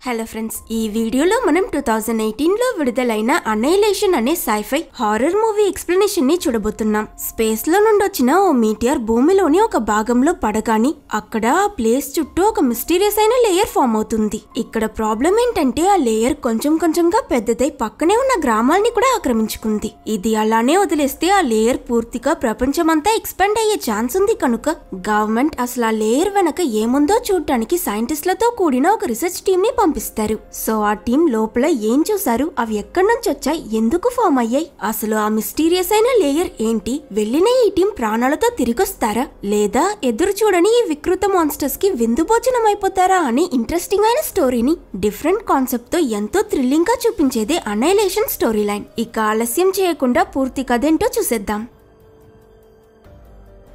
Hello friends, ఈ వీడియోలో మనం 2018లో విడుదలైన అన్నైలేషన్ అనే సైఫై హారర్ మూవీ ఎక్స్ప్లెనేషన్ ని చూడబోతున్నాం. స్పేస్ లో నుండి వచ్చిన ఓ మీటియర్ భూమిలోని ఒక భాగంలో పడగాని అక్కడ ఆ ప్లేస్ చుట్టూ ఒక మిస్టీరియస్ అయిన లేయర్ ఫామ్ అవుతుంది. ఇక్కడ ప్రాబ్లం ఏంటంటే ఆ లేయర్ కొంచెం కొంచెంగా పెద్దదై పక్కనే ఉన్న గ్రామాల్ని కూడా ఆక్రమించుకుంది. ఇది అలానే వదిలేస్తే ఆ లేయర్ పూర్తిగా ప్రపంచమంతా ఎక్స్పాండ్ అయ్యే ఛాన్స్ ఉంది. కనుక గవర్నమెంట్ అసలు ఆ లేయర్ వెనక ఏముందో చూడటానికి సైంటిస్టులతో కూడిన ఒక రీసెర్చ్ టీమ్ ని పంపిస్తారు. సో ఆ టీం లోపల ఏం చూసారు, అవి ఎక్కడి నుంచి వచ్చాయి, ఎందుకు ఫామ్ అయ్యాయి, అసలు ఆ మిస్టీరియస్ అయిన లేయర్ ఏంటి, వెళ్ళిన ఈ టీం ప్రాణాలతో తిరిగొస్తారా లేదా ఎదురు చూడని ఈ వికృత మాన్స్టర్స్ కి విందు భోజనం అయిపోతారా అని ఇంట్రెస్టింగ్ అయిన స్టోరీని డిఫరెంట్ కాన్సెప్ట్ తో ఎంతో థ్రిల్లింగ్ గా చూపించేదే అన్నైలేషన్ స్టోరీ లైన్. ఇక ఆలస్యం చేయకుండా పూర్తి కథేంటో చూసేద్దాం.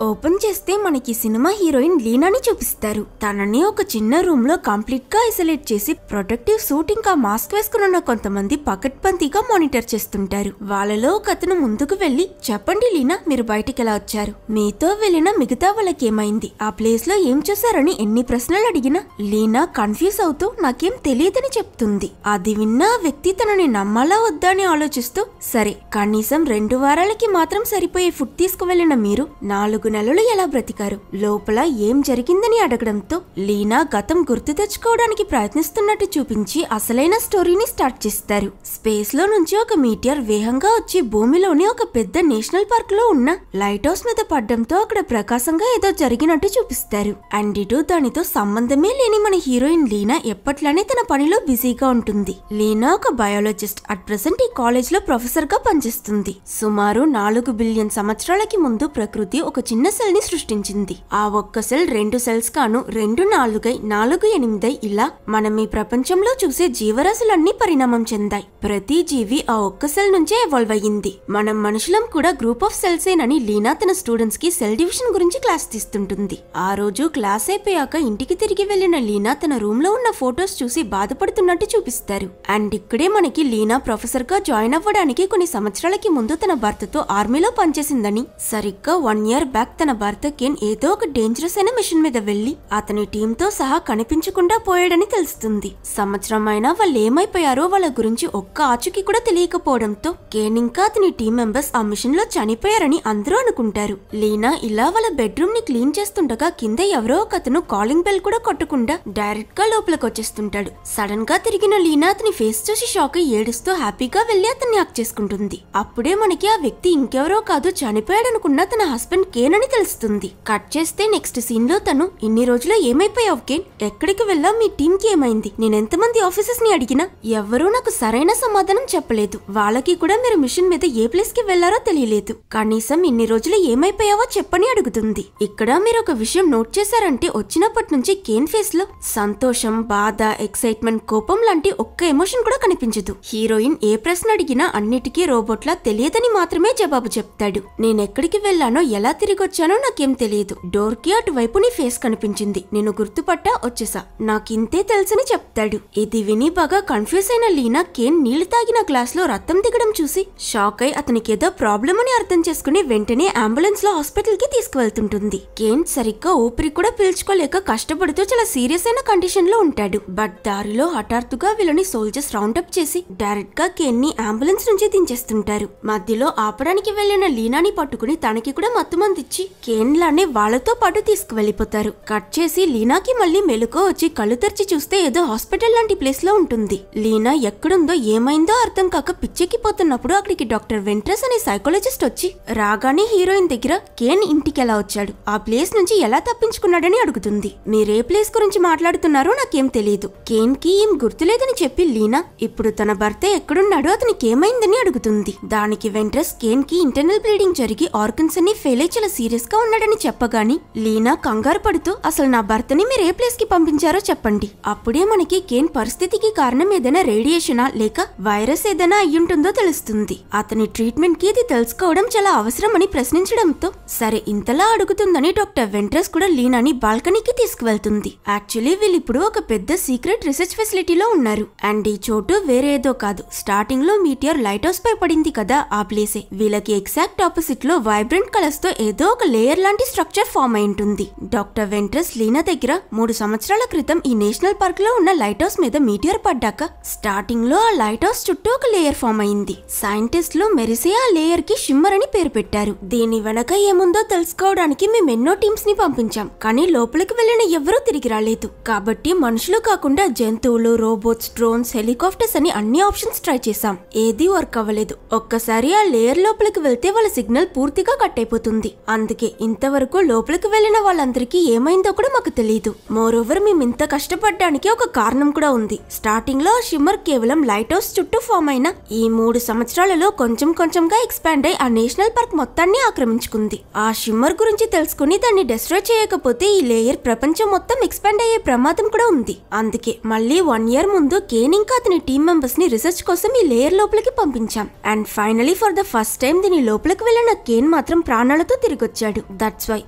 ఓపెన్ చేస్తే మనకి సినిమా హీరోయిన్ లీనాని చూపిస్తారు. తనని ఒక చిన్న రూమ్ లో కంప్లీట్ గా ఐసోలేట్ చేసి ప్రొటెక్టివ్ సూట్ ఇంకా మాస్క్ వేసుకున్న కొంతమంది పకడ్బందీగా మానిటర్ చేస్తుంటారు. వాళ్ళలో ఒక అతను ముందుకు వెళ్లి, చెప్పండి లీనా, మీరు బయటికి ఎలా వచ్చారు, మీతో వెళ్లిన మిగతా వాళ్ళకేమైంది, ఆ ప్లేస్ లో ఏం చూసారని ఎన్ని ప్రశ్నలు అడిగినా లీనా కన్ఫ్యూజ్ అవుతూ నాకేం తెలియదని చెప్తుంది. అది విన్న ఆ వ్యక్తి తనని నమ్మాలా వద్దా అని ఆలోచిస్తూ, సరే కనీసం 2 వారాలకి మాత్రం సరిపోయే ఫుడ్ తీసుకువెళ్లిన మీరు 4 నెలలు ఎలా బ్రతికారు, లోపల ఏం జరిగిందని అడగడంతో లీనా గతం గుర్తు తెచ్చుకోవడానికి ప్రయత్నిస్తున్నట్టు చూపించి అసలైన స్టోరీని స్టార్ట్ చేస్తారు. స్పేస్ లో నుంచి ఒక మీటియర్ వేగంగా వచ్చి భూమిలోని ఒక పెద్ద నేషనల్ పార్క్ లో ఉన్న లైట్ హౌస్ మీద పడ్డంతో అక్కడ ప్రకాశంగా ఏదో జరిగినట్టు చూపిస్తారు. అండ్ ఇటు దానితో సంబంధమే లేని మన హీరోయిన్ లీనా ఎప్పట్లానే తన పనిలో బిజీగా ఉంటుంది. లీనా ఒక బయాలజిస్ట్, అట్ ప్రెసెంట్ ఈ కాలేజ్ లో ప్రొఫెసర్ గా పనిచేస్తుంది. సుమారు 4 బిలియన్ సంవత్సరాలకి ముందు ప్రకృతి ఒక చిన్న సెల్ ని సృష్టించింది. ఆ ఒక్క సెల్ 2 సెల్స్ కాను 2 4 4 8 ఇలా మనం ఈ ప్రపంచంలో చూసే జీవరాశులన్నీ పరిణామం చెందాయి. ప్రతి జీవి ఆ ఒక్క సెల్ నుంచే ఎవాల్వ్ అయ్యింది. మనం మనుషులం కూడా గ్రూప్ ఆఫ్ సెల్స్ ఏనని లీనా తన స్టూడెంట్స్ కి సెల్ డివిజన్ గురించి క్లాస్ తీస్తుంటుంది. ఆ రోజు క్లాస్ అయిపోయాక ఇంటికి తిరిగి వెళ్లిన లీనా తన రూమ్ లో ఉన్న ఫొటోస్ చూసి బాధపడుతున్నట్టు చూపిస్తారు. అండ్ ఇక్కడే మనకి లీనా ప్రొఫెసర్ గా జాయిన్ అవ్వడానికి కొన్ని సంవత్సరాలకి ముందు తన భర్తతో ఆర్మీలో పనిచేసిందని, సరిగ్గా 1 ఇయర్ బ్యాక్ తన భర్త కేన్ ఏదో ఒక డేంజరస్ అయిన మిషన్ మీద వెళ్లి అతని టీమ్ తో సహా కనిపించకుండా పోయాడని తెలుస్తుంది. సంవత్సరం అయినా వాళ్ళు ఏమైపోయారో వాళ్ళ గురించి ఒక్క ఆచూకీ కూడా తెలియకపోవడంతో కేన్ ఇంకా అతని టీం మెంబర్స్ ఆ మిషన్ లో చనిపోయారని అందరూ అనుకుంటారు. లీనా ఇలా వాళ్ళ బెడ్రూమ్ ని క్లీన్ చేస్తుండగా కింద ఎవరో ఒక అతను కాలింగ్ బెల్ కూడా కొట్టకుండా డైరెక్ట్ గా లోపలికి వచ్చేస్తుంటాడు. సడన్ గా తిరిగిన లీనా అతని ఫేస్ చూసి షాక్ అయ్యి ఏడుస్తూ హ్యాపీగా వెళ్లి అతన్ని హక్ చేసుకుంటుంది. అప్పుడే మనకి ఆ వ్యక్తి ఇంకెవరో కాదు, చనిపోయాడనుకున్న తన హస్బెండ్ కేన్ అని తెలుస్తుంది. కట్ చేస్తే నెక్స్ట్ సీన్ లో తను, ఇన్ని రోజులు ఏమైపోయావు కేన్, ఎక్కడికి వెళ్ళా, మీ టీం కి ఏమైంది, నేనెంతమంది ఆఫీసర్స్ ని అడిగినా ఎవరూ నాకు సరైన సమాధానం చెప్పలేదు, వాళ్ళకి కూడా మీరు మిషన్ మీద ఏ ప్లేస్ కి వెళ్లారో తెలియలేదు, కనీసం ఇన్ని రోజులు ఏమైపోయావో చెప్పని అడుగుతుంది. ఇక్కడ మీరు ఒక విషయం నోట్ చేశారంటే వచ్చినప్పటి నుంచి కేన్ ఫేస్ లో సంతోషం, బాధ, ఎక్సైట్మెంట్, కోపం లాంటి ఒక్క ఎమోషన్ కూడా కనిపించదు. హీరోయిన్ ఏ ప్రశ్న అడిగినా అన్నిటికీ రోబోట్లా తెలియదని మాత్రమే జవాబు చెప్తాడు. నేనెక్కడికి వెళ్లానో, ఎలా తిరిగొచ్చానో నాకేం తెలియదు, డోర్ కి అటువైపు నీ ఫేస్ కనిపించింది, నేను గుర్తుపట్టా, వచ్చేసా, నాకింతే తెలుసని చెప్తాడు. ఇది విని బాగా కన్ఫ్యూజ్ అయిన లీనా కేన్ నీళ్లు తాగిన గ్లాస్ లో రక్తం దిగడం చూసి షాక్ అయి అతనికి ఏదో ప్రాబ్లం అని అర్థం చేసుకుని వెంటనే అంబులెన్స్ లో హాస్పిటల్ కి తీసుకువెళ్తుంటుంది. కేన్ సరిగ్గా ఊపిరి కూడా పీల్చుకోలేక కష్టపడుతూ చాలా సీరియస్ అయిన కండిషన్ లో ఉంటాడు. బట్ దారిలో హఠాత్తుగా వీళ్ళని సోల్జర్స్ రౌండప్ చేసి డైరెక్ట్ గా కేన్ ని అంబులెన్స్ నుంచి దించేస్తుంటారు. మధ్యలో ఆపడానికి వెళ్లిన లీనాని పట్టుకుని తనకి కూడా మత్తుమందిచ్చి కేన్ లానే వాళ్లతో పాటు తీసుకువెళ్లిపోతారు. కట్ చేసి లీనాకి మళ్ళీ మెలుకో వచ్చి కళ్ళు తెరిచి చూస్తే ఏదో హాస్పిటల్ లాంటి ప్లేస్ లో ఉంటుంది. లీనా ఎక్కడుందో ఏమైందో అర్థం కాక పిచ్చెక్కిపోతున్నప్పుడు అక్కడికి డాక్టర్ వెంట్రస్ అనే సైకాలజిస్ట్ వచ్చి రాగానే హీరోయిన్ దగ్గర కేన్ ఇంటికి ఎలా వచ్చాడు, ఆ ప్లేస్ నుంచి ఎలా తప్పించుకున్నాడని అడుగుతుంది. మీరే ప్లేస్ గురించి మాట్లాడుతున్నారో నాకేం తెలియదు, కేన్ కి ఏం గుర్తులేదని చెప్పి లీనా ఇప్పుడు తన భర్త ఎక్కడున్నాడో అతనికి ఏమైందని అడుగుతుంది. దానికి వెంట్రస్ కేన్ కి ఇంటర్నల్ బ్లీడింగ్ జరిగి ఆర్గన్స్ అన్ని ఫెయిల్ అయి చాలా సీరియస్ గా ఉన్నాడని చెప్పగాని లీనా కంగారు పడుతూ అసలు నా భర్తని మీరు ఏ ప్లేస్ కి పంపించారో చెప్పండి. అప్పుడే మనకి కేన్ పరిస్థితికి కారణం ఏదైనా రేడియేషనా లేక వైరస్ ఏదైనా అయ్యుంటుందో తెలుస్తుంది. అతని ట్రీట్మెంట్ కి ఇది తెలుసుకోవడం చాలా అవసరమని ప్రశ్నించడంతో సరే ఇంతలా అడుగుతుందని డాక్టర్ వెంట్రస్ కూడా లీనాని బాల్కనీకి తీసుకువెళ్తుంది. యాక్చువల్లీ వీళ్ళిప్పుడు ఒక పెద్ద సీక్రెట్ రీసెర్చ్ ఫెసిలిటీలో ఉన్నారు. అండ్ ఈ చోటు వేరే ఏదో కాదు, స్టార్టింగ్ లో మీటియర్ లైట్ హౌస్ పై పడింది కదా, ఆ ప్లేసే. వీళ్ళకి ఎగ్జాక్ట్ ఆపోజిట్ లో వైబ్రెంట్ కలర్స్ తో ఏదో ఏదో ఒక లేయర్ లాంటి స్ట్రక్చర్ ఫామ్ అయి ఉంటుంది. డాక్టర్ వెంట్రస్ లీనా దగ్గర 3 సంవత్సరాల క్రితం ఈ నేషనల్ పార్క్ లో ఉన్న లైట్ హౌస్ మీద మీటియర్ పడ్డాక స్టార్టింగ్ లో ఆ లైట్ హౌస్ చుట్టూ ఒక లేయర్ ఫామ్ అయింది. సైంటిస్టులు మెరిసే ఆ లేయర్ కి షిమ్మర్ అని పేరు పెట్టారు. దీని వెనక ఏముందో తెలుసుకోవడానికి మేము ఎన్నో టీమ్స్ ని పంపించాం, కానీ లోపలికి వెళ్లిన ఎవరూ తిరిగి రాలేదు. కాబట్టి మనుషులు కాకుండా జంతువులు, రోబోట్స్, డ్రోన్స్, హెలికాప్టర్స్ అని అన్ని ఆప్షన్స్ ట్రై చేశాం. ఏదీ వర్క్ అవ్వలేదు. ఒక్కసారి ఆ లేయర్ లోపలికి వెళ్తే వాళ్ళ సిగ్నల్ పూర్తిగా కట్ అయిపోతుంది. అందుకే ఇంతవరకు లోపలికి వెళ్లిన వాళ్ళందరికీ ఏమైందో కూడా మాకు తెలియదు. మోరోవర్ మేము ఇంత కష్టపడడానికి ఒక కారణం కూడా ఉంది. స్టార్టింగ్ లో షిమ్మర్ కేవలం లైట్ హౌస్ చుట్టూ ఫామ్ అయిన ఈ 3 సంవత్సరాలలో కొంచెం కొంచెంగా ఎక్స్పాండ్ అయి ఆ నేషనల్ పార్క్ మొత్తాన్ని ఆక్రమించుకుంది. ఆ షిమ్మర్ గురించి తెలుసుకుని దాన్ని డిస్ట్రాయ్ చేయకపోతే ఈ లేయర్ ప్రపంచం మొత్తం ఎక్స్పాండ్ అయ్యే ప్రమాదం కూడా ఉంది. అందుకే మళ్ళీ 1 ఇయర్ ముందు కేన్ ఇంకా అతని టీమ్ మెంబర్స్ ని రీసెర్చ్ కోసం ఈ లేయర్ లోపలికి పంపించాం. And finally for the first time దీని లోపలికి వెళ్లిన కేన్ మాత్రం ప్రాణాలతో తిరిగొచ్చాడు. దట్స్ వై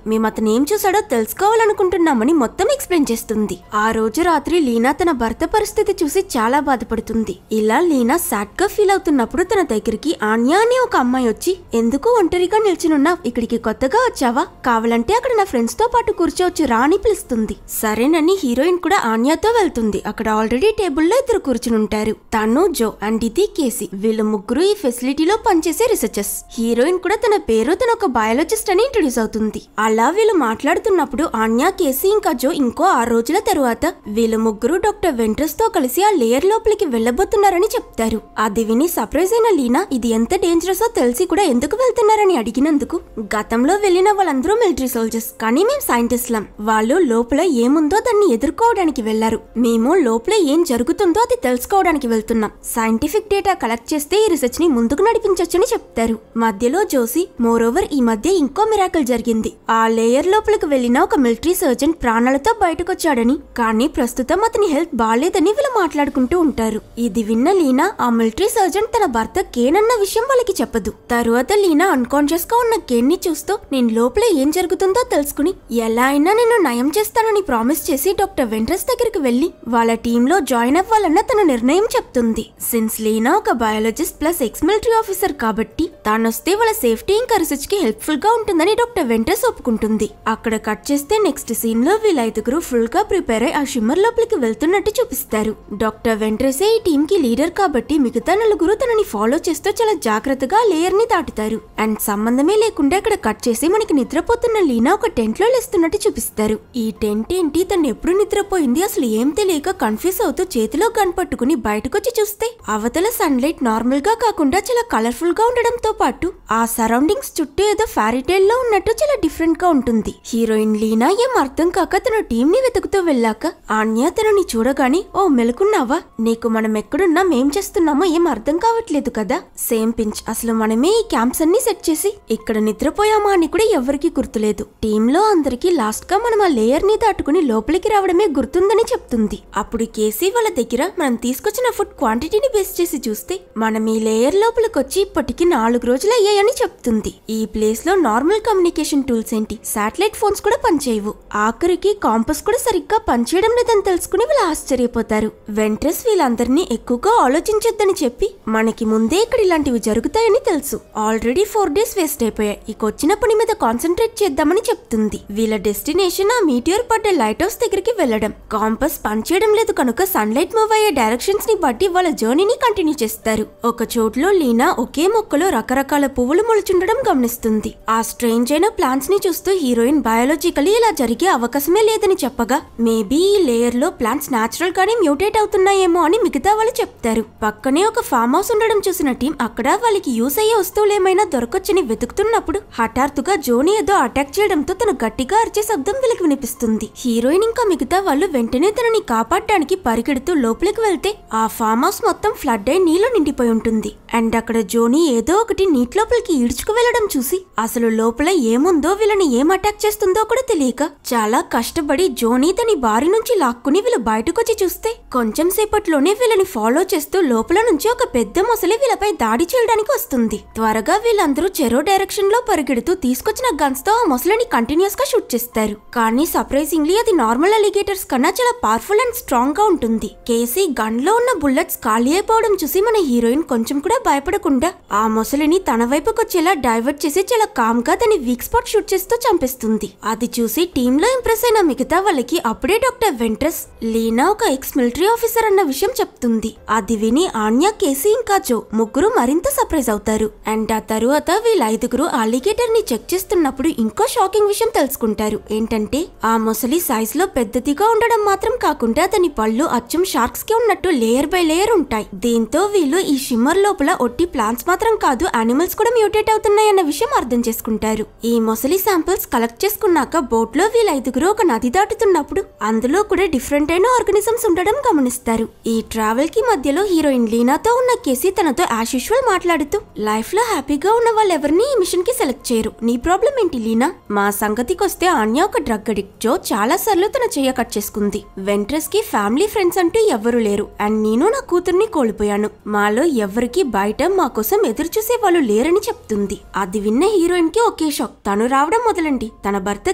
మేము అతను ఏం చూసాడో తెలుసుకోవాలనుకుంటున్నామని మొత్తం ఎక్స్ప్లెయిన్ చేస్తుంది. ఆ రోజు రాత్రి లీనా తన భర్త పరిస్థితి చూసి చాలా బాధపడుతుంది. ఇలా లీనా సాడ్ గా ఫీల్ అవుతున్నప్పుడు తన దగ్గరికి ఆన్యా అనే ఒక అమ్మాయి వచ్చి, ఎందుకు ఒంటరిగా నిల్చునున్నావ్, ఇక్కడికి కొత్తగా వచ్చావా, కావాలంటే అక్కడ నా ఫ్రెండ్స్ తో పాటు కూర్చోవచ్చు రా అని పిలుస్తుంది. సరేనని హీరోయిన్ కూడా ఆన్యాతో వెళ్తుంది. అక్కడ ఆల్రెడీ టేబుల్లో 2 కూర్చునుంటారు. తను, జో అండ్ ఇది కేసీ. వీళ్ళు ముగ్గురు ఈ ఫెసిలిటీలో పనిచేసే రీసెర్చర్స్. హీరోయిన్ కూడా తన పేరు తన ఒక బయాలజిస్ట్ అని ఇంట్రొడ్యూస్ అవుతుంది. అలా వీళ్ళు మాట్లాడుతున్నప్పుడు ఆన్యా, కేసీ ఇంకా జో ఇంకో 6 రోజుల తరువాత వీళ్ళు ముగ్గురు డాక్టర్ వెంట్రస్ తో కలిసి ఆ లేయర్ లోపలికి వెళ్లబోతున్నారని చెప్తారు. అది విని సర్ప్రైజ్ అయిన లీనా ఇది ఎంత డేంజరస్ తెలిసి కూడా ఎందుకు వెళ్తున్నారని అడిగినందుకు, గతంలో వెళ్లిన వాళ్ళందరూ మిలిటరీ సోల్జర్స్, కానీ మేము సైంటిస్ట్లం. వాళ్ళు లోపల ఏముందో దాన్ని ఎదుర్కోవడానికి వెళ్లారు. మేము లోపల ఏం జరుగుతుందో అది తెలుసుకోవడానికి వెళ్తున్నాం. సైంటిఫిక్ డేటా కలెక్ట్ చేస్తే ఈ రీసెర్చ్ ని ముందుకు నడిపించొచ్చని చెప్తారు. మధ్యలో జోసి, మోరోవర్ ఈ మధ్య ఇంకో మిరాకిల్ జరిగింది. ఆ లేయర్ లోపలికి వెళ్లిన ఒక మిలిటరీ సర్జన్ ప్రాణాలతో బయటకొచ్చాడని, కానీ ప్రస్తుతం అతని హెల్త్ బాలేదని వీళ్ళు మాట్లాడుకుంటూ ఉంటారు. ఇది విన్న లీనా ఆ మిలిటరీ సర్జన్ తన భర్త కేన్ అన్న విషయం వాళ్ళకి చెప్పదు. తరువాత లీనా అన్కాన్షియస్ గా ఉన్న కేన్ ని చూస్తూ నేను లోపల ఏం జరుగుతుందో తెలుసుకుని ఎలా అయినా నేను నయం చేస్తానని ప్రామిస్ చేసి డాక్టర్ వెంట్రస్ దగ్గరికి వెళ్లి వాళ్ళ టీమ్ లో జాయిన్ అవ్వాలన్న తన నిర్ణయం చెప్తుంది. సిన్స్ లీనా ఒక biologist plus ex military officer కాబట్టి తానొస్తే వాళ్ళ సేఫ్టీ ఇంకా రీసెర్చ్ కి హెల్ప్ఫుల్ గా ఉంటుందని డాక్టర్ వెంట్రస్ ఒప్పుకుంటుంది. అక్కడ కట్ చేస్తే నెక్స్ట్ సీన్ లో వీళ్ళ 5గురు ఫుల్ గా ప్రిపేర్ అయి ఆ షిమ్మర్ లోపలికి వెళ్తున్నట్టు చూపిస్తారు. డాక్టర్ వెంట్రసే ఈ టీమ్ కి లీడర్ కాబట్టి మిగతా 4 తనని ఫాలో చేస్తూ చాలా జాగ్రత్తగా లేయర్ ని దాటుతారు. అండ్ సంబంధమే లేకుండా ఇక్కడ కట్ చేసి మనకి నిద్రపోతున్న లీనా ఒక టెంట్ లో లేస్తున్నట్టు చూపిస్తారు. ఈ టెంట్ ఏంటి, తను ఎప్పుడు నిద్రపోయింది అసలు ఏం తెలియక కన్ఫ్యూజ్ అవుతూ చేతిలో గన్ పట్టుకుని బయటకొచ్చి చూస్తే అవతల సన్లైట్ నార్మల్ గా కాకుండా చాలా కలర్ఫుల్ గా ఉండడంతో పాటు ఆ సరౌండింగ్స్ చుట్టూ ఏదో ఫారీటైల్ లో ఉన్నట్టు చాలా డిఫరెంట్ గా ఉంటుంది. హీరోయిన్ లీనా ఏం అర్థం కాక తన టీం ని వెతుకుతూ వెళ్ళాక ఆన్యా తనని చూడగానే, ఓ మెలుకున్నావా, నీకు మనం ఎక్కడున్నా మేం చేస్తున్నామో ఏం అర్థం కావట్లేదు కదా, సేమ్ పించ్, అసలు మనమే ఈ క్యాంప్స్ అన్ని సెట్ చేసి ఇక్కడ నిద్రపోయామా అని కూడా ఎవరికి గుర్తులేదు. టీమ్ లో అందరికి లాస్ట్ గా మనం ఆ లేయర్ ని దాటుకుని లోపలికి రావడమే గుర్తుందని చెప్తుంది. అప్పుడు కేసీ వాళ్ళ దగ్గర మనం తీసుకొచ్చిన ఫుడ్ క్వాంటిటీని బేస్ చేసి చూస్తే మనం ఈ లేయర్ లోపలికి వచ్చి ఇప్పటికి 4 రోజులు అయ్యాయని చెప్తుంది. ఈ ప్లేస్ లో నార్మల్ కమ్యూనికేషన్ టూల్స్ ఏంటి, శాటిలైట్ ఫోన్స్ కూడా పనిచేయవు. ఆఖరికి కాంపస్ కూడా సరిగ్గా పనిచేయడం లేదని తెలుసుకుని వీళ్ళు ఆశ్చర్యపోతారు. వెంట్రస్ వీళ్ళందరినీ ఎక్కువగా ఆలోచించొద్దని చెప్పి మనకి ముందే ఇక్కడ ఇలాంటివి జరుగుతాయని తెలుసు, ఆల్రెడీ 4 డేస్ వేస్ట్ అయిపోయాయి, ఇక వచ్చిన పని మీద కాన్సన్ట్రేట్ చేద్దామని చెప్తుంది. వీళ్ళ డెస్టినేషన్ ఆ మీటియర్ పడ్డ లైట్ హౌస్ దగ్గరికి వెళ్లడం. కాంపస్ పనిచేయడం లేదు కనుక సన్లైట్ మూవ్ అయ్యే డైరెక్షన్స్ ని బట్టి వాళ్ళ జర్నీని కంటిన్యూ చేస్తారు. ఒక చోట్లో లీనా ఒకే మొక్కలో రకరకాల పువ్వులు మొలుచుండడం గమనిస్తుంది. ఆ స్ట్రేంజ్ అయిన ప్లాంట్స్ ని చూస్తూ హీరోయిన్ బయాలజికలీ ఇలా జరిగే అవకాశమే లేదని చెప్పగా, మేబీ ఈ లేయర్ లో ప్లాంట్స్ నాచురల్ గానే మ్యూటేట్ అవుతున్నాయేమో అని మిగతా వాళ్ళు చెప్తారు. పక్కనే ఒక ఫామ్ హౌస్ ఉండడం చూసిన టీం అక్కడ వాళ్ళకి యూస్ అయ్యే వస్తువులు ఏమైనా దొరకొచ్చని వెతుకుతున్నప్పుడు హఠాత్తుగా జోని ఏదో అటాక్ చేయడంతో తను గట్టిగా అరిచే శబ్దం వీళ్ళకి వినిపిస్తుంది. హీరోయిన్ ఇంకా మిగతా వాళ్ళు వెంటనే తనని కాపాడడానికి పరిగెడుతూ లోపలికి వెళ్తే ఆ ఫామ్ హౌస్ మొత్తం ఫ్లడ్ అయి నీళ్లు నిండిపోయి ఉంటుంది. అండ్ అక్కడ జోని ఏదో ఒకటి నీటి లోపలికి ఈడ్చుకు వెళ్లడం చూసి అసలు లోపల ఏముందో వీళ్ళని ఏం అటాక్ చేస్తుందో కూడా తెలియక చాలా కష్టపడి జోని తన బారి నుంచి లాక్కుని వీళ్ళు బయటకొచ్చి చూస్తే కొంచెం సేపట్లోనే వీళ్ళని ఫాలో చేస్తూ లోపల నుంచి ఒక పెద్ద మొసలి వీళ్ళపై దాడి చేయడానికి వస్తుంది. త్వరగా వీళ్ళందరూ చెరో డైరెక్షన్ లో పరిగెడుతూ తీసుకొచ్చిన గన్స్ తో ఆ మొసలిని కంటిన్యూస్ గా షూట్ చేస్తారు. కానీ సర్ప్రైజింగ్లీ అది నార్మల్ అలిగేటర్స్ కన్నా చాలా పవర్ఫుల్ అండ్ స్ట్రాంగ్ గా ఉంటుంది. కేసీ గన్ లో ఉన్న బుల్లెట్స్ ఖాళీ అయిపోవడం చూసి మన హీరోయిన్ కొంచెం కూడా భయపడకుండా ఆ మొసలిని తన వైపుకొచ్చేలా డైవర్ట్ చేసి చాలా కామ్ గా దాని వీక్ స్పాట్ షూట్ చేస్తూ చంపేస్తుంది. అది చూసి టీమ్ లో ఇంప్రెస్ అయిన మిగతా వాళ్ళకి అప్పుడే డాక్టర్ వెంట్రస్ లీనా ఒక ఎక్స్ మిలిటరీ ఆఫీసర్ అన్న విషయం చెప్తుంది. అది విని ఆన్యా, కేసీ ఇంకా జో ముగ్గురు మరింత సర్ప్రైజ్ అవుతారు. అండ్ ఆ తరువాత వీళ్ళ 5గురు అలిగేటర్ ని చెక్ చేస్తున్నప్పుడు ఇంకో షాకింగ్ విషయం తెలుసుకుంటారు. ఏంటంటే ఆ మొసలి సైజ్ లో పెద్దదిగా ఉండడం మాత్రం కాకుండా దాని పళ్ళు అచ్చం షార్క్స్ కి ఉన్నట్టు లేయర్ బై లేయర్ ఉంటాయి. దీంతో వీళ్ళు ఈ షిమ్మర్ లోపల ఒట్టి ప్లాంట్స్ మాత్రం కాదు, యానిమల్స్ కూడా మ్యూటేట్ అవుతున్నాయన్న విషయం అర్థం చేసుకుంటారు. ఈ మొసలి శాంపిల్స్ కలెక్ట్ చేసుకున్నాక బోట్ లో వీళ్ళ 5గురు ఒక నది దాటుతున్నప్పుడు అందులో కూడా డిఫరెంట్ అయిన ఆర్గానిజమ్స్ ఉండడం గమనిస్తారు. ఈ ట్రావెల్ కి మధ్యలో హీరోయిన్ లీనాతో ఉన్న కేసీ తనతో యాజ్ యూజువల్ మాట్లాడుతూ లైఫ్ లో హ్యాపీగా ఉన్న వాళ్ళెవరిని ఈ మిషన్ కి సెలెక్ట్ చేయరు, నీ ప్రాబ్లం ఏంటి లీనా? మా సంగతికొస్తే ఆన్యా ఒక డ్రగ్ అడిక్ట్. జో చాలా సార్లు తన చెయ్య కట్ చేసుకుంది. వెంట్రస్ కి ఫ్యామిలీ ఫ్రెండ్స్ అంటూ ఎవరు లేరు. అండ్ నేను నా కూతుర్ని కోల్పోయాను. మాలో ఎవరికి బయట మా కోసం ఎదురు చూసే వాళ్ళు లేరని చెప్తుంది. అది విన్న హీరోయిన్ కి ఒకే షాక్. తను రావడం మొదలండి. తన భర్త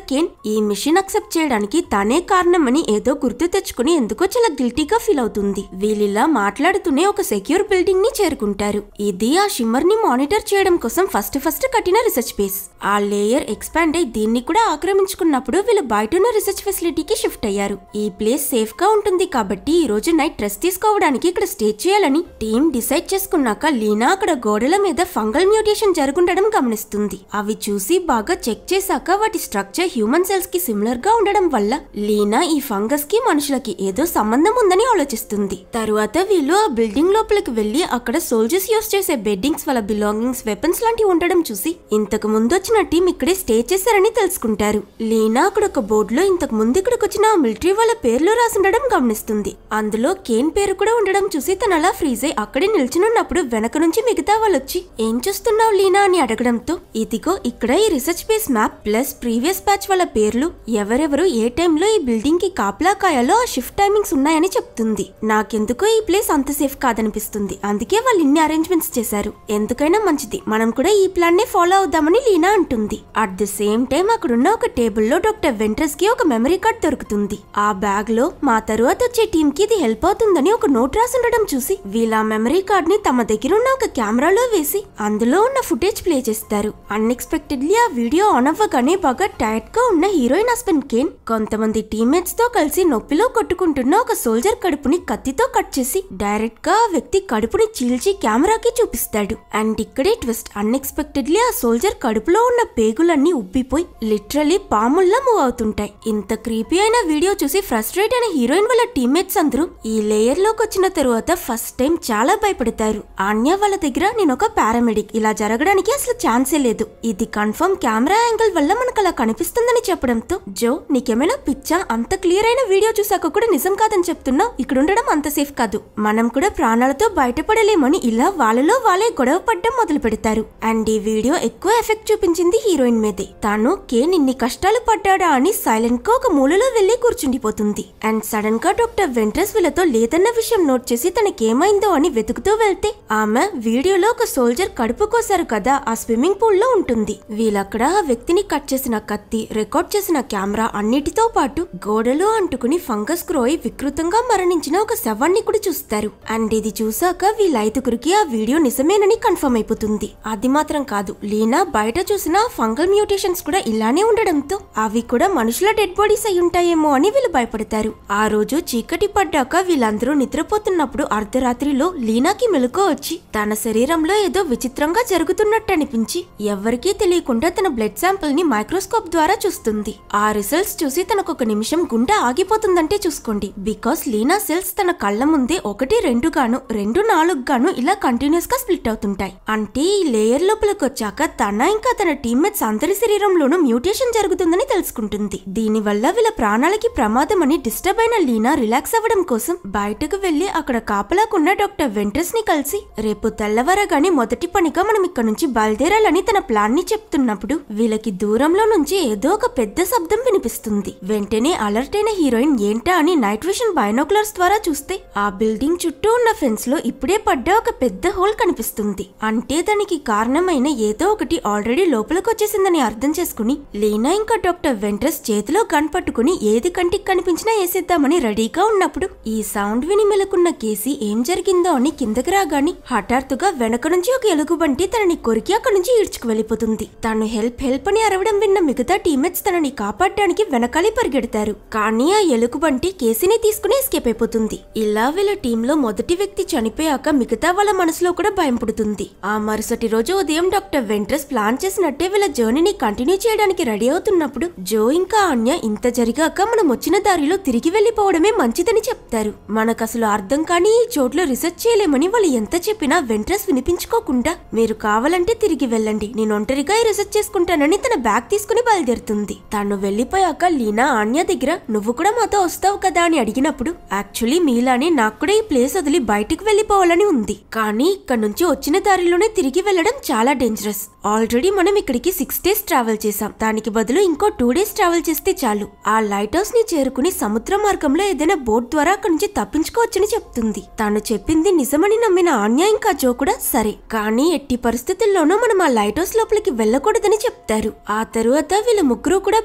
కేన్ ఈ మిషన్ అక్సెప్ట్ చేయడానికి తనే కారణమని ఏదో గుర్తు తెచ్చుకుని ఎందుకో చాలా గిల్టీగా ఫీల్ అవుతుంది. వీళ్ళిలా మాట్లాడుతూనే ఒక సెక్యూర్ బిల్డింగ్ ని చేరుకుంటారు. ఇది ఆ షిమ్మర్ ని మానిటర్ చేయడం కోసం ఫస్ట్ కట్టిన రీసెర్చ్ బేస్. ఆ లేయర్ ఎక్స్పాండ్ అయి దీన్ని కూడా ఆక్రమించుకున్నప్పుడు వీళ్ళు బయటున్న రీసెర్చ్ ఫెసిలిటీకి షిఫ్ట్ అయ్యారు. ఈ ప్లేస్ సేఫ్ గా ఉంటుంది కాబట్టి ఈ రోజు నైట్ రెస్ట్ తీసుకోవడానికి ఇక్కడ స్టే చేయాలని టీమ్ డిసైడ్ చేసుకున్నాక లీనా అక్కడ గోడల మీద ఫంగల్ మ్యూటేషన్ జరుగుండడం గమనిస్తుంది. అవి చూసి బాగా చెక్ చేశాక వాటి స్ట్రక్చర్ హ్యూమన్ సెల్స్ కి సిమిలర్ గా ఉండడం వల్ల లీనా ఈ ఫంగస్ కి మనుషులకి ఏదో సంబంధం ఉందని ఆలోచిస్తుంది. తరువాత వీళ్ళు ఆ బిల్డింగ్ లోపలికి వెళ్లి అక్కడ సోల్జర్స్ యూస్ చేసే బెడ్డింగ్స్, వాళ్ళ బిలాంగింగ్స్, వెపన్స్ లాంటివి ఉండడం చూసి ఇంతకు ముందు వచ్చిన టీం ఇక్కడే స్టే చేశారని తెలుసుకుంటారు. లీనా అక్కడ ఒక బోర్డు లో ఇంతకు ముందు ఇక్కడికి వచ్చిన మిలిటరీ వాళ్ళ పేర్లు రాసుండడం గమనిస్తుంది. అందులో కేన్ పేరు కూడా ఉండడం చూసి తన అలా ఫ్రీజ్ అయి అక్కడే నిల్చునున్నప్పుడు వెనక నుంచి మిగతా వాళ్ళు వచ్చి ఏం చూస్తున్నావు లీనా అని అడగడంతో ఇదిగో ఇక్కడ ఈ research base map plus previous batch వాళ్ళ పేర్లు, ఎవరెవరు ఏ టైంలో ఈ బిల్డింగ్ కి కాపలా కాయాలో ఆ షిఫ్ట్ టైమింగ్స్ ఉన్నాయని చెప్తుంది. నాకెందుకో ఈ ప్లేస్ అంత సేఫ్ కాదనిపిస్తుంది. అందుకే వాళ్ళు ఇన్ని అరేంజ్మెంట్స్ చేశారు. ఎందుకైనా మంచిది, మనం కూడా ఈ ప్లాన్ నే ఫాలో అవుదామని లీనా అంటుంది. అట్ ది సేమ్ టైం అక్కడున్న ఒక టేబుల్ లో డాక్టర్ వెంట్రస్ కి ఒక మెమరీ కార్డ్ దొరుకుతుంది. ఆ బ్యాగ్ లో మా తరువాత వచ్చే టీమ్ కి ఇది హెల్ప్ అవుతుందని ఒక నోట్ రాసుండడం చూసి వీళ్ళ మెమరీ కార్డ్ ని తమ దగ్గర ఉన్న ఒక కెమెరాలో వేసి అందులో ఉన్న ఫుటేజ్ ప్లే చేస్తారు. అన్ఎక్స్పెక్టెడ్లీ ఆ వీడియో ఆన్ అవ్వగానే బాగా టైట్ గా ఉన్న హీరోయిన్ హస్బెండ్ కేన్ కొంతమంది టీమ్మేట్స్ తో కలిసి నొప్పిలో కొట్టుకుంటున్న ఒక సోల్జర్ కడుపుని కత్తితో కట్ చేసి డైరెక్ట్ గా ఆ వ్యక్తి కడుపుని చీల్చి కెమెరాకి చూపిస్తాడు. అండ్ ఇక్కడే ట్విస్ట్. అన్ఎక్స్పెక్టెడ్లీ ఆ సోల్జర్ కడుపులో ఉన్న పేగులన్నీ ఉబ్బిపోయి లిటరలీ పాముల్లా మూవ్ అవుతుంటాయి. ఇంత క్రీపీ అయిన వీడియో చూసి ఫ్రస్ట్రేట్ అయిన హీరోయిన్ వాళ్ళ టీమ్మేట్స్ అందరూ ఈ లేయర్ లోకి వచ్చిన తరువాత ఫస్ట్ టైం చాలా భయపడతారు. ఆన్యా వాళ్ళ దగ్గర నేను ఒక పారామెడిక్, ఇలా జరగడానికి అసలు ఛాన్సే లేదు, ఇది కన్ఫర్మ్ కెమెరా యాంగిల్ వల్ల మనకు అలా కనిపిస్తుందని చెప్పడంతో జో నీకేమైనా పిచ్చా, అంత క్లియర్ అయిన వీడియో చూసాక కూడా నిజం కాదని చెప్తున్నావు, ఇక్కడ ఉండడం అంత సేఫ్ కాదు, మనం కూడా ప్రాణాలతో బయటపడలేమని ఇలా వాళ్ళలో వాళ్ళే గొడవ పడ్డం మొదలు పెడతారు. అండ్ ఈ వీడియో ఎక్కువ ఎఫెక్ట్ చూపించింది హీరోయిన్ మీదే. తాను కేన్ ఇన్ని కష్టాలు పడ్డాడా అని సైలెంట్ గా ఒక మూలలో వెళ్లి కూర్చుండిపోతుంది. అండ్ సడన్ గా డాక్టర్ వెంట్రస్ వీళ్ళతో లేదన్న విషయం నోట్ చేసి తనకేమైందో అని వెతుకుతూ వెళ్తే ఆమె వీడియోలో ఒక సోల్జర్ కడుపు కోసారు కదా ఆ స్విమ్మింగ్ పూల్ లో ఉంటుంది. వీళ్ళక్కడ ఆ వ్యక్తిని కట్ చేసిన కత్తి, రికార్డ్ చేసిన కెమెరా అన్నిటితో పాటు గోడలో అంటుకుని ఫంగస్ గ్రో అయి వికృతంగా మరణించిన ఒక శవాన్ని కూడా చూస్తారు. అండ్ ఇది చూసాక వీళ్ళ 5గురికి ఆ వీడియో నిజమేనని కన్ఫర్మ్ అయిపోతుంది. అది మాత్రం కాదు, లీనా బయట చూసిన ఫంగల్ మ్యూటేషన్స్ కూడా ఇలానే ఉండడంతో అవి కూడా మనుషుల డెడ్ బాడీస్ అయి ఉంటాయేమో అని వీళ్ళు భయపడతారు. ఆ రోజు చీకటి పడ్డాక వీళ్ళందరూ నిద్రపోతున్నప్పుడు అర్ధరాత్రిలో లీనాకి మెలకువ వచ్చి తన శరీరంలో ఏదో విచిత్రంగా జరుగుతున్నట్టు అనిపించి ఎవరికీ తెలియకుండా తన బ్లడ్ శాంపుల్ ని మైక్రోస్కోప్ ద్వారా చూస్తుంది. ఆ రిజల్ట్స్ చూసి తనకు ఒక నిమిషం గుండె ఆగిపోతుందంటే చూసుకోండి. బికాస్ లీనా సెల్స్ తన కళ్ళ ముందే 1, 2 గాను 2, 4 గాను ఇలా కంటిన్యూస్ గా స్ప్లిట్ అవుతుంటాయి. అంటే ఈ లేయర్ లోపలికి వచ్చాక తన ఇంకా తన టీమ్మేట్స్ అందరి శరీరంలోనూ మ్యూటేషన్ జరుగుతుందని తెలుసుకుంటుంది. దీని వల్ల వీళ్ళ ప్రాణాలకి ప్రమాదం అని డిస్టర్బ్ అయిన లీనా రిలాక్స్ అవ్వడం కోసం బయటకు వెళ్లి అక్కడ కాపలాకున్న డాక్టర్ వెంట్రస్ ని కలిసి రేపు తెల్లవారగానే మొదటి పనిగా మనం ఇక్కడ నుంచి బయలుదేరాలని తన ప్లాన్ ని చెప్తున్నప్పుడు వీళ్ళకి దూరంలో నుంచి ఏదో ఒక పెద్ద శబ్దం వినిపిస్తుంది. వెంటనే అలర్ట్ అయిన హీరోయిన్ ఏంటా అని నైట్ విషన్ బైనోక్యులర్స్ ద్వారా చూస్తే ఆ బిల్డింగ్ చుట్టూ ఉన్న ఫెన్స్ లో ఇప్పుడే పడ్డ ఒక పెద్ద హోల్ కనిపిస్తుంది. అంటే దానికి కారణమైన ఏదో ఒకటి ఆల్రెడీ లోపలికి వచ్చేసిందని అర్థం చేసుకుని లీనా ఇంకా డాక్టర్ వెంట్రస్ చేతిలో గన్ పట్టుకుని ఏది కంటికి కనిపించినా వేసేద్దామని రెడీగా ఉన్నప్పుడు ఈ సౌండ్ విని మెలకున్న కేసీ ఏం జరిగిందో అని కిందకి రాగాని హఠాత్తుగా వెనక నుంచి ఒక ఎలుగుబంటి తనని కొరికి అక్కడి నుంచి ఈడ్చుకు వెళ్ళిపోతుంది. తను హెల్ప్ అని అరవడం విన్న మిగతా టీమ్మేట్స్ తనని కాపాడడానికి వెనకాలే పరిగెడతారు. కానీ ఆ ఎలుగుబంటి కేసీని తీసుకుని ఎస్కేప్ అయిపోతుంది. ఇలా వీళ్ళ టీంలో మొదటి వ్యక్తి చనిపోయాక మిగతా వాళ్ళ మనసులో కూడా భయం పుడుతుంది. ఆ మరుసటి రోజు ఉదయం డాక్టర్ వెంట్రస్ ప్లాన్ చేసినట్టే వీళ్ళ జర్నీని కంటిన్యూ చేయడానికి రెడీ అవుతున్నప్పుడు జో ఇంకా ఆన్య ఇంత జరిగాక మనం వచ్చిన దారిలో తిరిగి వెళ్లిపోవడమే మంచిదని చెప్తారు. మనకసలు అర్థం కాని ఈ చోట్ల రీసెర్చ్ చేయలేమని వాళ్ళు ఎంత చెప్పినా వెంట్రస్ వినిపించుకోకుండా మీరు కావాలంటే తిరిగి వెళ్ళండి, నేను ఒంటరిగా రీసెర్చ్ చేసుకుంటానని తన బ్యాగ్ తీసుకుని బయలుదేరుతుంది. తను వెళ్లిపోయాక లీనా ఆన్య దగ్గర నువ్వు కూడా మాతో వస్తావు కదా అని అడిగినప్పుడు యాక్చువల్లీ మీలానే నాకు కూడా ఈ ప్లేస్ వదిలి బయటికి వెళ్లిపోవాలని ఉంది, కానీ ఇక్కడ నుంచి వచ్చిన దారిలోనే తిరిగి వెళ్లడం చాలా డేంజరస్. ఆల్రెడీ మనం ఇక్కడికి 6 days ట్రావెల్ చేసాం, దానికి బదులు ఇంకో 2 days ట్రావెల్ చేస్తే చాలు. ఆ లైట్ హౌస్ ని చేరుకుని సముద్ర మార్గంలో ఏదైనా బోట్ ద్వారా అక్కడి నుంచి తప్పించుకోవచ్చని చెప్తుంది. తాను చెప్పింది నిజమని నమ్మిన ఆన్య ఇంకా జో కూడా సరే, కానీ ఎట్టి పరిస్థితుల్లోనూ మనం ఆ లైట్ హౌస్ లోపలికి వెళ్ళకూడదని చెప్తారు. ఆ తరువాత వీళ్ళ ముగ్గురు కూడా